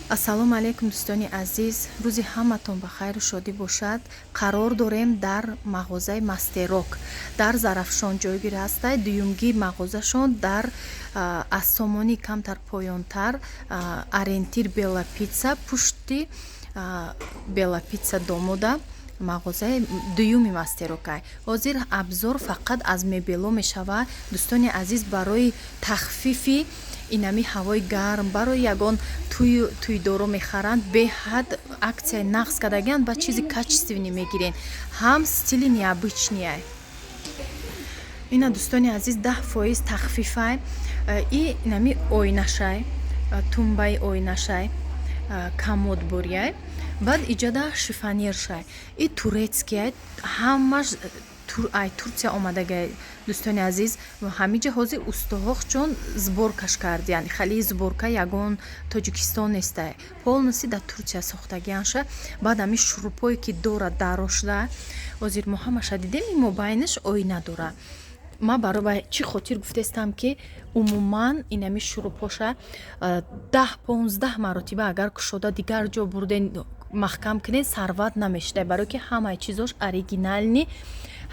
ассалому алайкум дӯстони азиз, рӯзи ҳаматон ба хайру шодӣ бошад. Қарор дорем дар мағозаи Мастерок дар Зарафшон ҷойгир ҳастай. дуюмгӣ мағозашон дар асомони камтар поёнтар, Орентир Бела Питса, пушти Бела Питса домода мағозаи дуюми Мастерокай. ҳозир абзор фақат аз мебело мешавад. дӯстони азиз, барои тахфифи инами ҳавои гарм, барои ягон тӯйдоро мехаранд, беҳад аксияи нақс кардагиянд ба чизи качественӣ мегирен. ҳам стили необычнияй. ина дӯстони азиз 10% тахфифай. инами ойнашай, тумбаи ойнашай, камод буряй. баъд иҷада шифонершай. И турецкияй, ҳамаш ай Турция омадагай. дӯстони азиз, ҳамиҷа ҳозир устоҳоқ чун сборкаш кардиянд. хали сборка ягон Тоҷикистон нестай. полностью дар Турция сохтагиянша. баъд ами шурупое ки дора дарошда. ҳозир мо ҳамаша дидем, ин мобайнаш оина дора. ма барои чӣ хотир гуфтестам ки умуман инами шурупоша 10-15 маротиба агар кушода дигар ҷо бурден маҳкам кунен, сарват намешдай, барое ки ҳамаи чизош оригинални,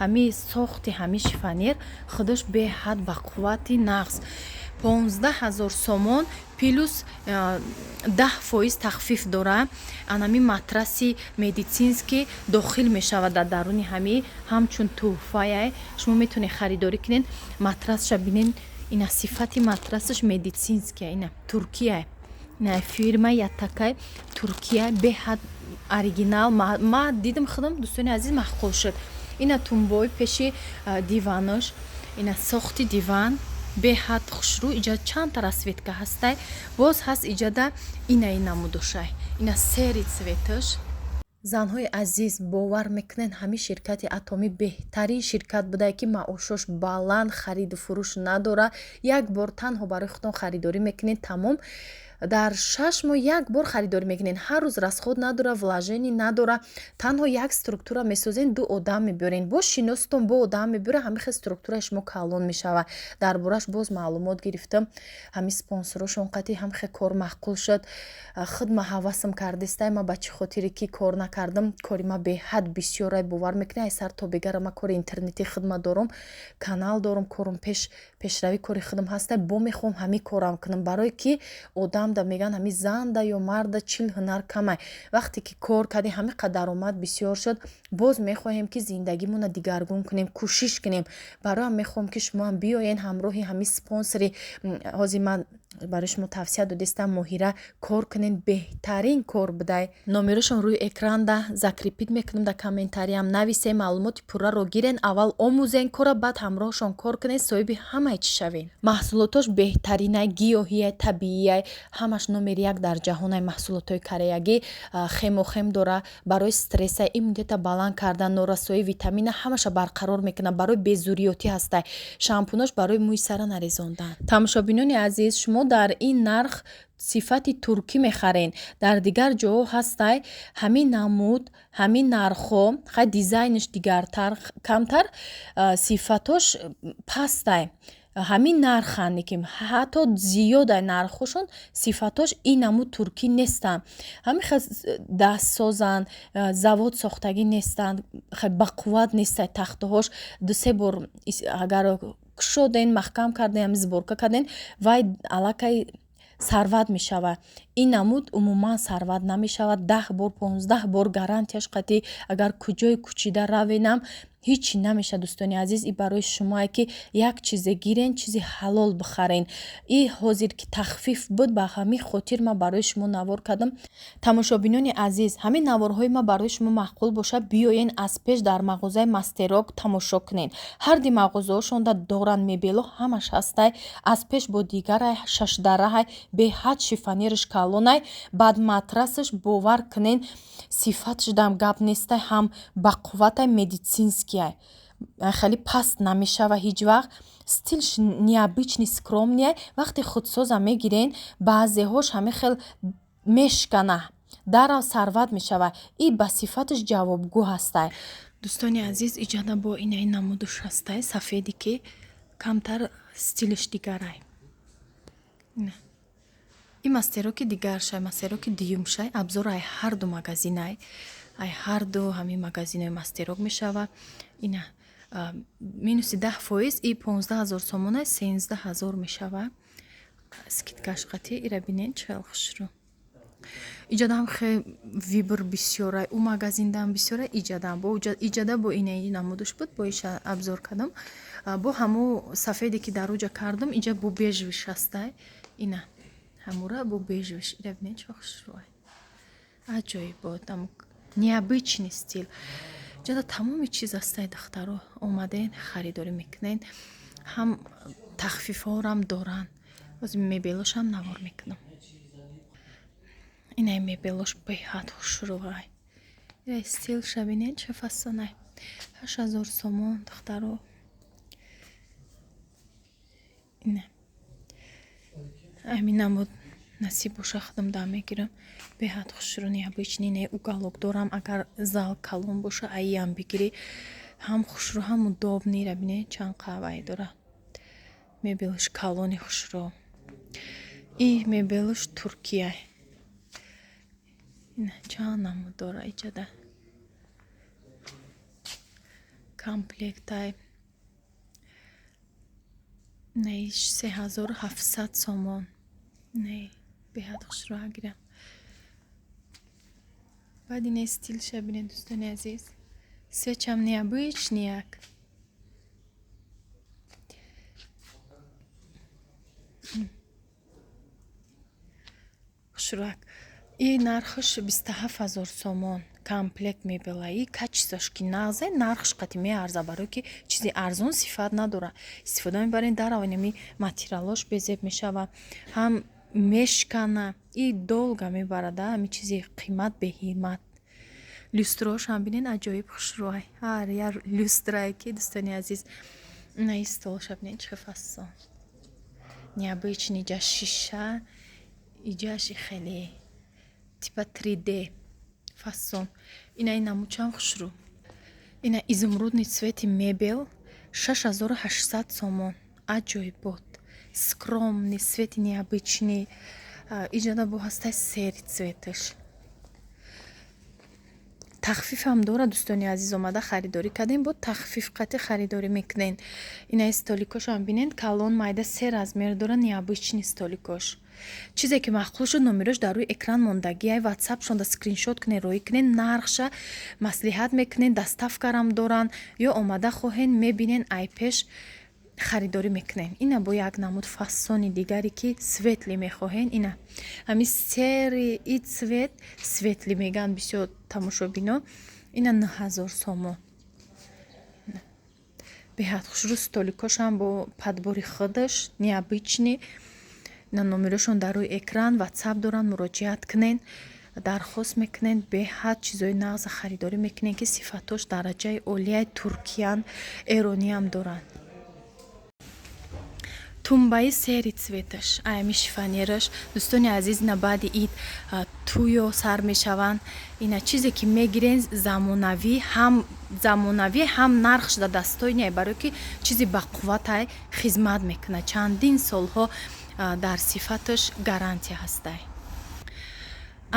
ҳами сохти ҳами шифонер худаш беҳад бақуввати нағз. 15 000 сомон плюс 10% тахфиф дора. анами матраси медицинский дохил мешавад дар даруни ҳами, ҳамчун тӯҳфаяй. шумо метавонед харидорӣ кунед. матрасша бинен, ина сифати матрасаш медицинския, ина Туркия, ина фирма Ятакай Туркия, беҳад оригинал. ма дидам худам, дӯстони азиз, маҳқул шуд. ина тумбои пеши диванаш, ина сохти диван беҳад хушрӯ. иҷада чандта расветка ҳастай. боз ҳаст иҷада инаи намудошай, ина сери цветаш. занҳои азиз, бовар мекунед ҳамин ширкати Атоми беҳтарин ширкат будае ки маошош баланд, хариду фурӯш надора. як бор танҳо барои худтон харидорӣ мекунед, тамом. дар 6 моҳ як бор харидорӣ мекунед. ҳар рӯз расход надора, влажени надора. танҳо як структура месозен, ду одам мебиёрен. боз шиноситон бо одам мебиёра, ҳамин хел структураи шумо калон мешавад. дар бораш боз маълумот гирифтам. ҳамин спонсорош он қати ҳам хел кор маъқул шуд. худ ма ҳавасам кардестай, ма ба чӣ хотире ки кор накардам. кори ма беҳад бисёрай, бовар мекунед. ай сар то бегара ма кори интернети худма дорам, канал дорам, корам пешравӣ кори худам ҳастай. бо мехоҳам ҳамин корам кунам, барое ки одам да меган ҳами занда ё марда чил ҳунар камай. вақте ки кор кардем, ҳами қадар даромад бисёр шуд, боз мехоҳем ки зиндагимона дигаргун кунем, кӯшиш кунем. бароям мехоҳам ки шумоам биёен ҳамроҳи ҳами спонсори, ҳозир ман барои шумо тавсия додестам, моҳира кор кунен, беҳтарин кор будай. номерошон рӯи экранда закрипид мекунам, дар комментариям нависен, маълумоти пурраро гирен, аввал омӯзен кора, баъд ҳамроҳшон кор кунен, соҳиби ҳамаи чӣ шавен. маҳсулотош беҳтаринай, гиёҳияй, табиияй, ҳамаш номери як дар ҷаҳонай. маҳсулотои кореягӣ хемохем дора, барои стрессай, иммунитета баланд кардан, норасоии витамина ҳамаша барқарор мекунад, барои безурётӣ ҳастай. шампунош барои мӯи сара нарезондан. тамошобинони азиз, шумо дар ин нарх сифати туркӣ мехарен. дар дигар ҷоҳо ҳастай ҳамин намуд, ҳамин нархҳо, хай дизайниш дигартар, камтар, сифатош пастай. ҳамин нарханд ки ҳатто зиёдай нархошон, сифатош ин намуд туркӣ нестанд. ҳамин хел дастсозанд, завод сохтагӣ нестанд, хел бақувват нестай. тахтаҳош 2-3 бор агар кушоден, маҳкам карден, сборка карден, вай аллакай сарват мешавад. ин намуд умуман сарват намешавад. 10 бор 15 бор гарантияш қатъӣ. агар куҷои кучида равенам ҳичи намеша. дӯстони азиз, и барои шумое ки як чизе гирен, чизи ҳалол бихарен. и ҳозир ки тахфиф буд, ба ҳамин хотир ма барои шумо навор кардам. тамошобинони азиз, ҳамин наворҳои ма барои шумо маъқул бошад, биёен аз пеш дар мағозаи Мастерок тамошо кунед. ҳарди мағозаҳошонда доранд мебело, ҳамаш ҳастай. аз пеш бо дигарай 6 дараҳай, беҳад шифонериш калонай. баъд матрасаш бовар кунен, сифатш дам гап нестай, ҳам бақувватай медицинский. хеле паст намешава ҳеҷ вақт. стилш необычный, скромный. вақте худсоза мегирен, баъзеҳош ҳамин хел мешкана, дарав сарват мешава. и ба сифаташ ҷавобгӯ ҳастай. дӯстони азиз, иҷада бо инаи намудуш ҳастай, сафеди ки камтар стилиш дигарай. ин мастероки дигаршай мастероки дуюмшай абзор ай ҳарду магазинай ай ҳарду ҳамин магазинои мастерок мешава ина минуси 10% и 15000 сомонай 13000 мешава скидкаш қати ира бинед чаъл хушрӯ иҷадам хе вибр бисёрай у магазиндам бисёрай иҷадам бо иҷада бо инаи намудуш буд бо иша абзор кардам бо ҳамо сафеде ки дар уҷа кардам иҷа бо бежвиш ҳастай ина ҳамура бо бежвиш ира бинед чаъл хушрӯай аҷоиб бод необычный стил ҷада тамоми чиз ҳастай духтаро омаден харидорӣ мекунен ҳам тахфифҳорам доранд ози мебелошам навор мекунам инай мебелош беҳад хушрӯай ира стил шабинед ча фасонай 8000 сомон духтаро ина аминам буд насиб боша худам дар мегирам беҳад хушрӯ необычный не уголок дорам агар зал калон боша аиам бигирӣ ҳам хушрӯ ҳам удобни ира бинед чанд қаваи дора мебелош калони хушрӯ и мебелош туркия ина чанд намуд дора иҷада комплектай наи 3700 сомон наи беҳад хушрӯ агирам баъд ина стил шабинед дӯстони азиз свечам необычный як хушрӯак и нархаш 27000 сомон комплект мебела и качестваш ки нағзай нархаш қати меарза барои ки чизи арзон сифат надора истифода мебарен дараванами материалош безеб мешава ҳам мешкана и долга мебарада ҳами чизи қимат беҳимат люстрош ҳам бинен аҷоиб хушрӯай ҳар як люстрае ки дӯстони азиз наи столша бинен чӣ фасон необычный иҷа шиша иҷаши хеле типа 3D фасон инаи намучам хушрӯ ина изумрудный цвети мебел 6800 сомон аҷоиб бод скромный цвети необычный иҷада бо ҳастай сери цветаш тахфифам дора дӯстони азиз омада харидорӣ кардем бо тахфиф қати харидорӣ мекунен инаи столикошам бинед калон майда 3 размер дора необычный столикош чизе ки махқул шуд номерош дар рӯи экран мондагӣ ай ватсапшонда скриншот кунен роӣ кунен нархша маслиҳат мекунен доставкарам доранд ё омада хоҳен мебинен ай пеш харидорӣ мекунен ина бо як намуд фасони дигаре ки светли мехоҳен ина ҳами сери и цвет светли меган бисёр тамошобино ина 9000 сомон беҳад хушрӯ столикошам бо падбори худаш необычный ина номерошон дар рӯи экран ватсап доранд муроҷиат кунен дархост мекунен беҳад чизои нағза харидорӣ мекунен ки сифатош дараҷаи олияи туркиян эрониям доранд тумбаи сери цветаш аями шифонераш дӯстони азиз ина баъди ид туё сар мешаванд ина чизе ки мегирен замонавӣ ҳам нархш да дастойне барое ки чизи бақувватай хизмат мекунад чандин солҳо дар сифаташ гарантия ҳастай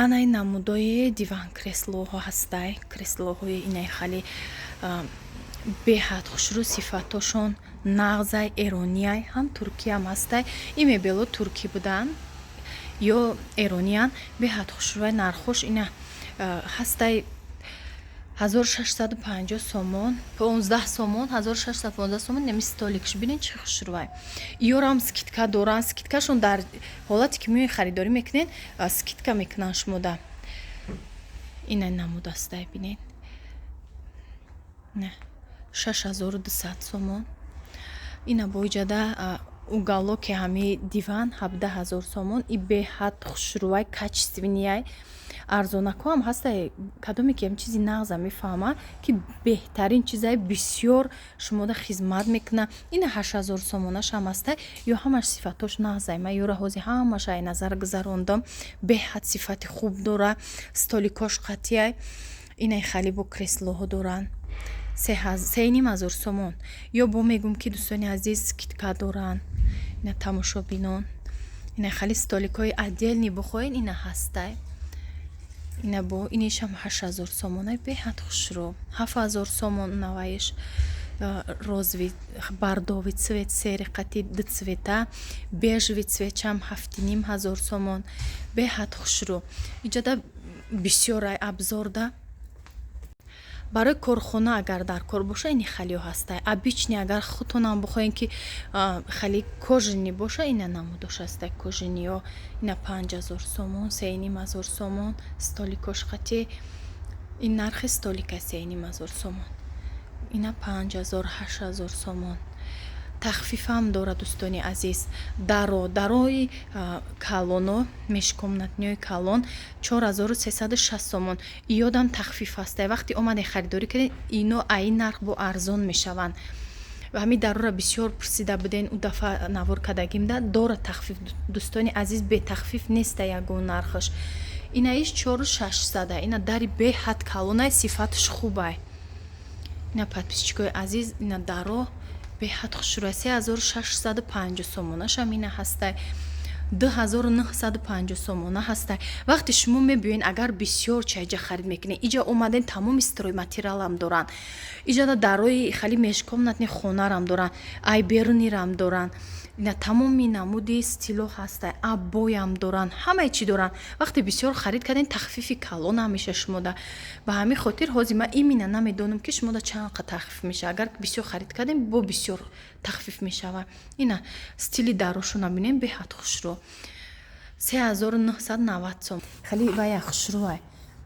анаи намудои диван креслоҳо ҳастай креслоҳои инаи хали беҳад хушрӯ сифатошон нағзай эронияй ҳам туркиям ҳастай и мебело туркӣ будан ё эрониян беҳад хушрӯай нархош ина ҳастай 1650 сомон 15 сомон 1615 сомон неми столикш бинен чӣ хушрӯай ёрам скидка доранд скидкашон дар ҳолате ки меои харидорӣ мекунен скидка мекунанд шумода ина намуд ҳастай бинен 6200 сомон ина боиҷада уголоки ҳами диван 17000 сомон и беҳад хушрӯай качественияй арзонакоам ҳастай кадоме ки ҳам чизи нағза мефаҳма ки беҳтарин чизай бисёр шумода хизмат мекуна ина 8000 сомонашам ҳастай ё ҳамаш сифатош нағзай ман ёра ҳози ҳамаш ай назар гузарондам беҳад сифати хуб дора столикош қатияй инаи хали бо креслоҳо доранд 3500 сомон ё бо мегум ки дӯстони азиз скидка доранд ина тамошобинон ина хали столикҳои отдельни бухоин ина ҳастай. Ина бо инишам 8000 сомонай беҳад хушро 7000 сомон наваиш розови бардови цвет сериқати ду цвета бежви цветчам 7500 сомон беҳад хушро. Иҷода бисёрай абзорда барои корхона агар дар кор боша ини халиё ҳастай. Обични агар худтонам бихоҳем ки хали кожини боша ина намудош ҳастай. Кожиниё ина 5000 сомон 3500 сомон столикош хати ин нархи столика 3500 сомон ина 5000 8000 сомон. тахфифам дора дӯстони азиз. Дарои калоно мешкомнатниёи калон 4360 сомон. Иёдам тахфиф ҳастай. Вақти омаде харидорӣ кардем ино аин нарх бо арзон мешаванд. ҳамин дарора бисёр пурсида буден у дафъа навор кардагимда дора тахфиф дӯстони азиз бе тахфиф неста ягон нархаш. Инаиш 4600 ина дари беҳад калонай сифаташ хубай. ина подписчикои азиз ина даро беҳад хушрӯ 3650 сомонашам ина ҳастай 2950 сомона ҳастай. Вақти шумо мебиёен агар бисёр чайҷа харид мекунед иҷа омаден тамоми строй материалам доранд. Иҷода дарои хали мешкомнатни хонарам доранд айбернирам доранд ина тамоми намуди стило ҳастай аббоям доранд ҳамаи чӣ доранд. Вақти бисёр харид карден тахфифи калона меша шумода. Ба ҳамин хотир ҳозир ман имина намедонам ки шумода чанд қа тахфиф меша. Агар бисёр харид кардем бо бисёр тахфиф мешавад. ина стили дарошона бинем беҳад хушро 3990 сом. хали вая хушрӯай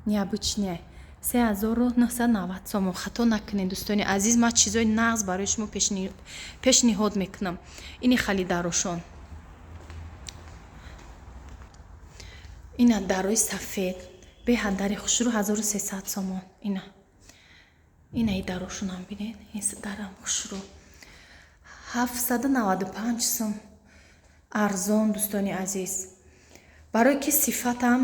необычняй 3990 сомон. хато накунед дӯстони азиз. ман чизои нағз барои шумо пешниҳод мекунам. ини хали дарошон. ина дарои сафед беҳад дари хушрӯ 1300 сомон. ина и дарошонам бинед. ин дарам хушрӯ 795 сом. арзон дӯстони азиз. барое ки сифатам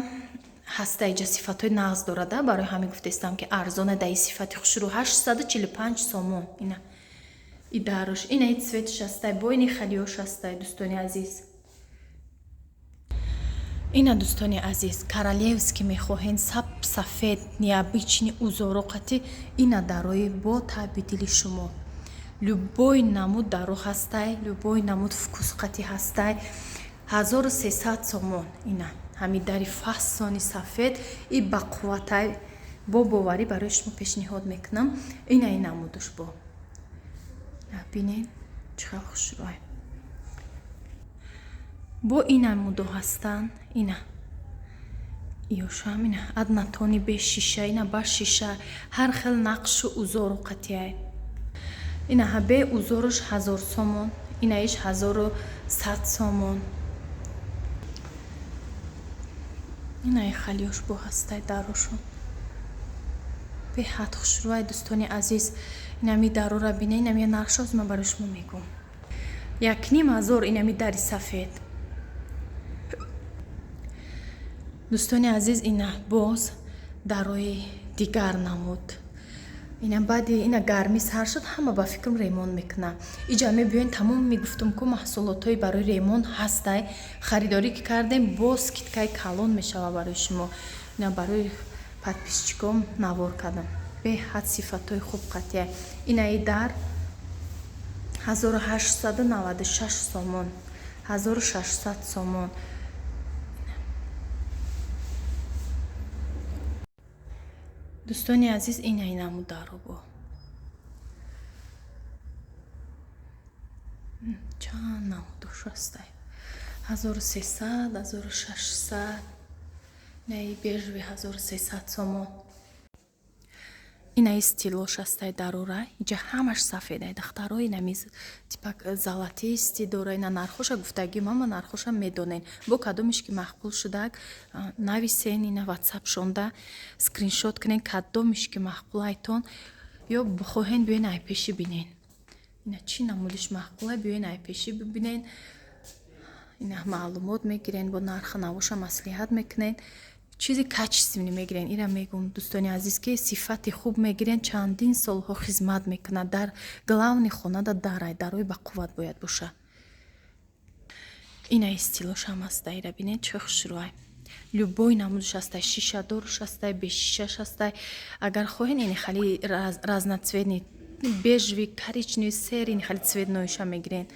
ҳаста иҷа сифатҳои нағз дорада барои ҳамин гуфтестам ки арзона даи сифати хушрӯ 845 сомон. ина и дарош ина и цветш ҳастай бо ини халиёш ҳастай дӯстони азиз. ина дӯстони азиз королевски мехоҳен сафед необычни узороқати ина дарои бо таъби дили шумо. любой намуд даро ҳастай любой намуд вкусқати ҳастай 1300 сомон. ина ҳамин дари фаҳсони сафед и бақувватай бо боварӣ барои шумо пешниҳод мекунам. ина и намудаш бо бинед чиқар хушрӯй бо ин намудо ҳастан. ина иёшам ина аднатони бе шиша ина ба шиша ҳар хел нақшу узороқатиай. ина ҳабе узорош 1000 сомон. инаиш 1100 сомон. ина и халиёш бо ҳастай дарошон беҳад хушрӯай дӯстони азиз. инами дарора бина инами нархшоз ман барои шумо мегӯм 1500 инами дари сафед. дӯстони азиз ина боз дарои дигар намуд. ина баъди ина гарми сар шуд ҳама ба фикрам ремонт мекунам. иҷа мебиёен тамом мегуфтам ку маҳсулотҳои барои ремонт ҳастай. харидорӣ ки кардем бо скидкаи калон мешава барои шумо. ина барои подписчиком навор кардам беҳад сифатҳои хуб қатия. ина и дар 1896 сомон 1600 сомон. дӯстони азиз ина инаму даро бо чанд намудош ҳастай 1300 1600 наи бежви 1300 сомон. ина и стилош ҳастай дарора иҷа ҳамаш сафедай дахтаро инамиз типа золотисти дора. ина нархоша гуфтагӣ мама нархоша медонен бо кадомиш ки мақбул шудаг нависен ина ватсап шонда скриншот кунен кадомиш ки мақбул айтон ё бихоҳен биёен айпеши бинен. ина чӣ намудиш мақбулай биёен айпеши бибинен. ина маълумот мегирен бо нарха навоша маслиҳат мекунен чизи качественӣ мегирен. ира мегӯм дӯстони азиз ки сифати хуб мегирен чандин солҳо хизмат мекунад. дар главни хонада дарай дарои бақувват бояд боша. ина стилош ҳам ҳастай, ира бинед чӣ хушрӯай. Любой намудаш ҳастай, шишадорш ҳастай, бешишаш ҳастай. Агар хоҳен ини хали разноцветни бежви, коричневи, серини хали цветноиша мегирен.